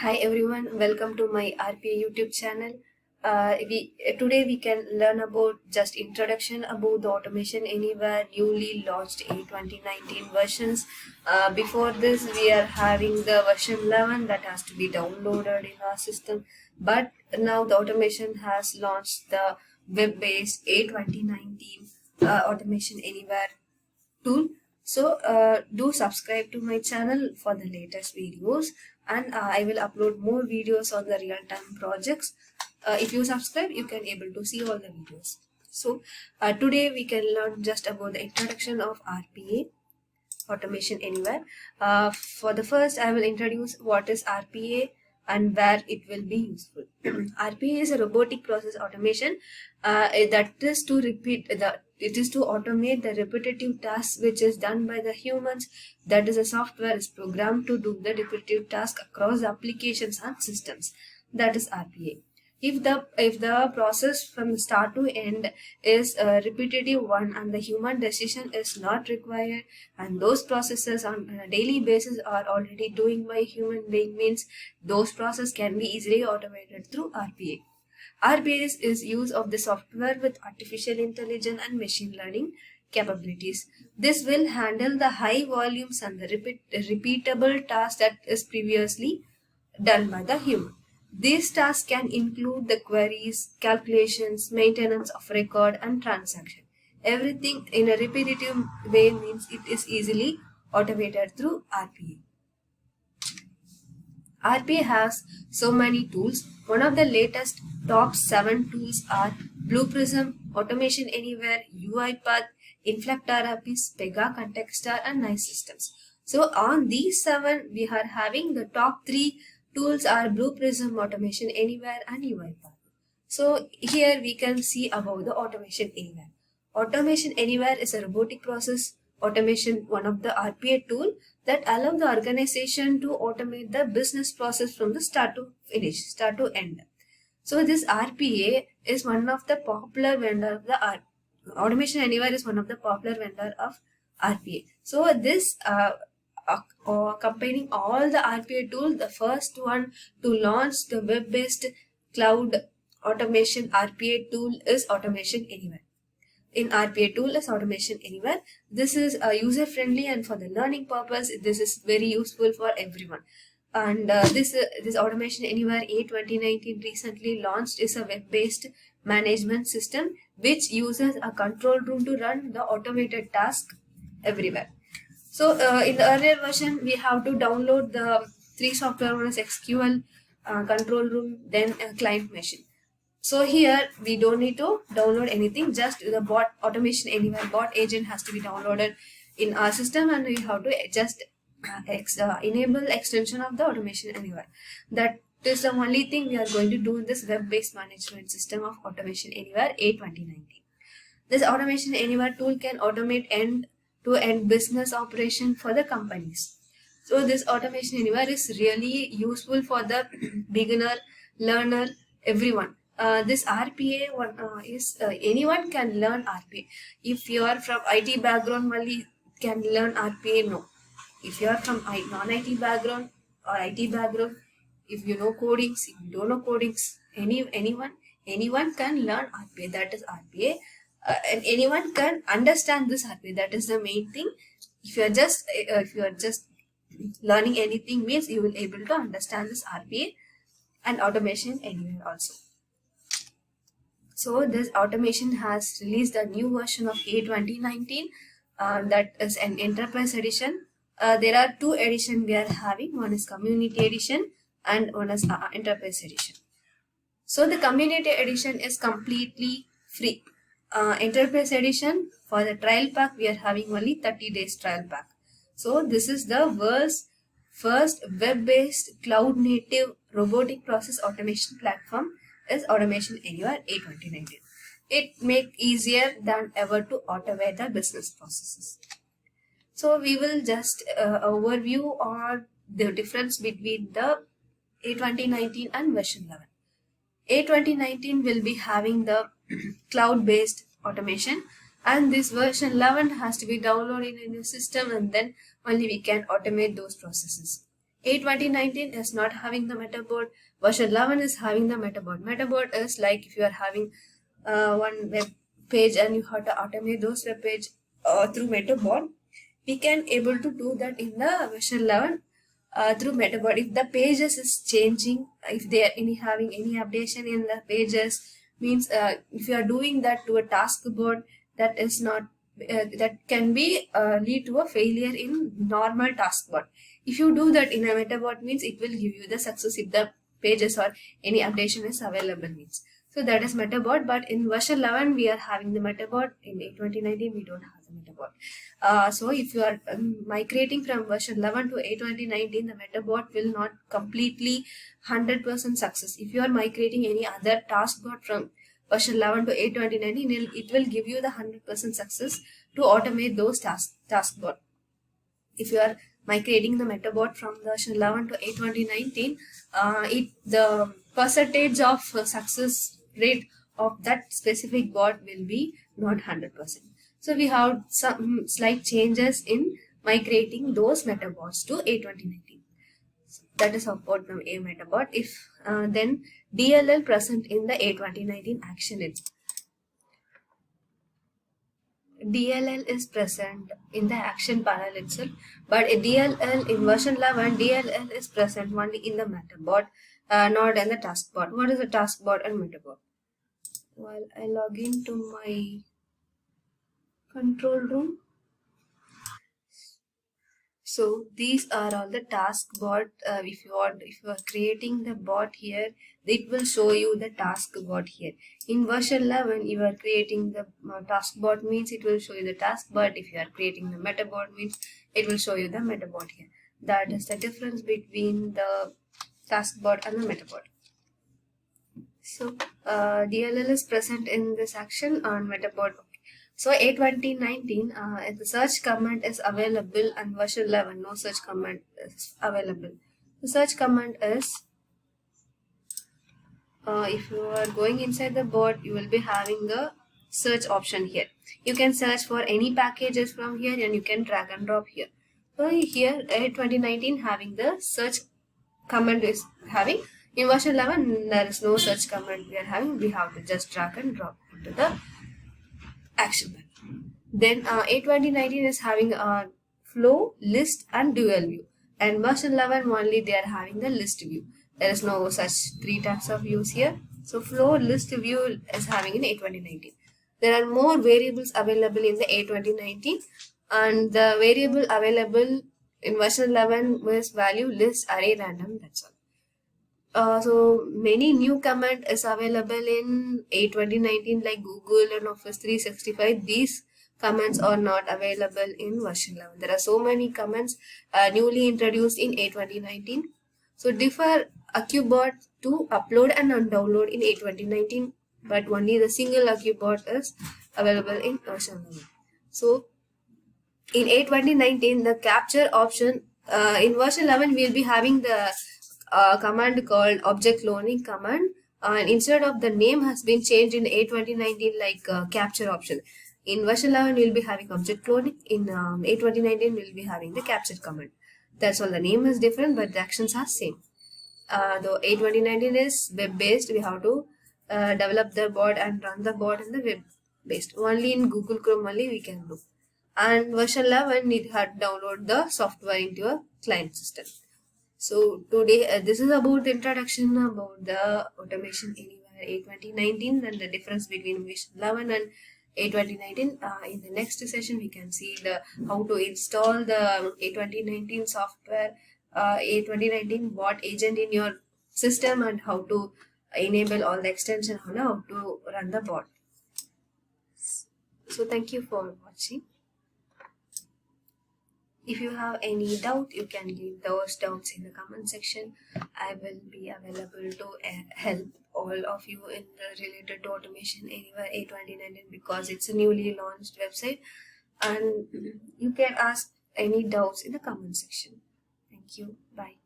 Hi everyone, welcome to my RPA YouTube channel. Today we can learn about just introduction about the Automation Anywhere newly launched in 2019 versions. Before this, we are having the version 11 that has to be downloaded in our system. But now the Automation has launched the web-based A2019 Automation Anywhere tool. So do subscribe to my channel for the latest videos, and I will upload more videos on the real-time projects. If you subscribe, you can able to see all the videos. So today we can learn just about the introduction of RPA, Automation Anywhere. For the first, I will introduce what is RPA and where it will be useful. RPA is a robotic process automation that is to automate the repetitive tasks which is done by the humans. That is, a software is programmed to do the repetitive task across applications and systems. That is RPA. If the process from start to end is a repetitive one and the human decision is not required, and those processes on a daily basis are already doing by human being, means those processes can be easily automated through RPA. RPA is use of the software with artificial intelligence and machine learning capabilities. This will handle the high volumes and the repeatable tasks that is previously done by the human. These tasks can include the queries, calculations, maintenance of record, and transaction. Everything in a repetitive way means it is easily automated through RPA. RPA has so many tools. One of the latest top 7 tools are Blue Prism, Automation Anywhere, UiPath, InfluxTherapist, Pega Contexstar, and Nice Systems. So on these 7, we are having the top 3 tools are Blue Prism, Automation Anywhere, and UiPath. So here we can see about the Automation Anywhere. Automation Anywhere is a robotic process automation, one of the RPA tool that allow the organization to automate the business process from the start to finish, start to end. So this RPA is one of the popular vendor of the Automation Anywhere is one of the popular vendor of RPA. So this combining all the RPA tools, the first one to launch the web-based cloud automation RPA tool is Automation Anywhere. In RPA tool is Automation Anywhere. This is user friendly, and for the learning purpose, this is very useful for everyone. And this Automation Anywhere A2019 recently launched is a web-based management system which uses a control room to run the automated task everywhere. So in the earlier version, we have to download the 3 software, one is SQL, control room, then a client machine. So here we don't need to download anything, just the bot Automation Anywhere bot agent has to be downloaded in our system, and we have to just enable extension of the Automation Anywhere. That is the only thing we are going to do in this web-based management system of Automation Anywhere A2019. This Automation Anywhere tool can automate end-to-end business operation for the companies. So this Automation Anywhere is really useful for the beginner, learner, everyone. This RPA one is anyone can learn RPA. If you are from IT background, only can learn RPA. No, if you are from non-IT background or IT background, if you know codings, if you don't know codings, anyone can learn RPA. That is RPA, and anyone can understand this RPA. That is the main thing. If you are just learning anything, means you will able to understand this RPA and Automation Anywhere also. So this automation has released a new version of A2019 that is an enterprise edition. There are 2 editions we are having. One is community edition and one is enterprise edition. So the community edition is completely free. Enterprise edition, for the trial pack, we are having only 30 days trial pack. So this is the world's first web-based cloud-native robotic process automation platform is Automation Anywhere A2019. It makes easier than ever to automate the business processes. So we will just overview on the difference between the A2019 and version 11. A2019 will be having the cloud-based automation, and this version 11 has to be downloaded in a new system, and then only we can automate those processes. A2019 is not having the MetaBot. Version 11 is having the MetaBot. MetaBot is like if you are having one web page and you have to automate those web page through MetaBot, we can able to do that in the version 11 through MetaBot. If the pages is changing, if they are having any updation in the pages, means if you are doing that to a task board, that is not that can be lead to a failure in normal task board. If you do that in a MetaBot, means it will give you the success if the pages or any updation is available means. So that is MetaBot, but in version 11 we are having the MetaBot. In 2019 we don't have the MetaBot. So if you are migrating from version 11 to 2019, the MetaBot will not completely 100% success. If you are migrating any other task bot from version 11 to 2019, it will give you the 100% success to automate those task bot. If you are migrating the MetaBot from version 11 to 2019, the percentage of success rate of that specific bot will be not 100%. So we have some slight changes in migrating those MetaBots to A2019. That is about the A MetaBot. If then DLL present in the A2019 action is. DLL is present in the action panel itself, but a DLL in version 11, DLL is present only in the MetaBot, not in the taskbot. What is a taskbot and MetaBot? Well, I log into my control room. So these are all the task bot. If you are creating the bot here, it will show you the task bot here. In version 11, you are creating the task bot, means it will show you the task, but if you are creating the MetaBot, means it will show you the MetaBot here. That is the difference between the task bot and the MetaBot. So DLL is present in this action on MetaBot. So A2019, the search command is available, and version 11 no search command is available. The search command is if you are going inside the bot, you will be having the search option here. You can search for any packages from here and you can drag and drop here. So here A2019 having the search command is having. In version 11 there is no search command we are having. We have to just drag and drop into the action button. Then A2019 is having a flow, list and dual view, and version 11 only they are having the list view. There is no such three types of views here. So flow, list, view is having in A2019. There are more variables available in the A2019, and the variable available in version 11 was value, list, array, random. That's all. So many new command is available in A2019 like Google and Office 365. These commands are not available in version 11. There are so many commands newly introduced in A2019. So defer AccuBot to upload and download in A2019, but only the single AccuBot is available in version 11. So in A2019, the capture option in version 11 we will be having the command called object cloning command, and instead of the name has been changed in A2019 like capture option. In version 11 we will be having object cloning. In A2019 we will be having the capture command. That's all. The name is different, but the actions are same. Though A2019 is web based, we have to develop the bot and run the bot in the web based. Only in Google Chrome only we can do. And version 11 we had to download the software into a client system. So today this is about the introduction about the Automation Anywhere A2019 and the difference between version 11 and A2019. In the next session we can see how to install the A2019 software, A2019 bot agent in your system, and how to enable all the extension, how to run the bot. So thank you for watching. If you have any doubt, you can leave those doubts in the comment section. I will be available to help all of you in the related to Automation Anywhere A2019 because it's a newly launched website, and you can ask any doubts in the comment section. Thank you. Bye.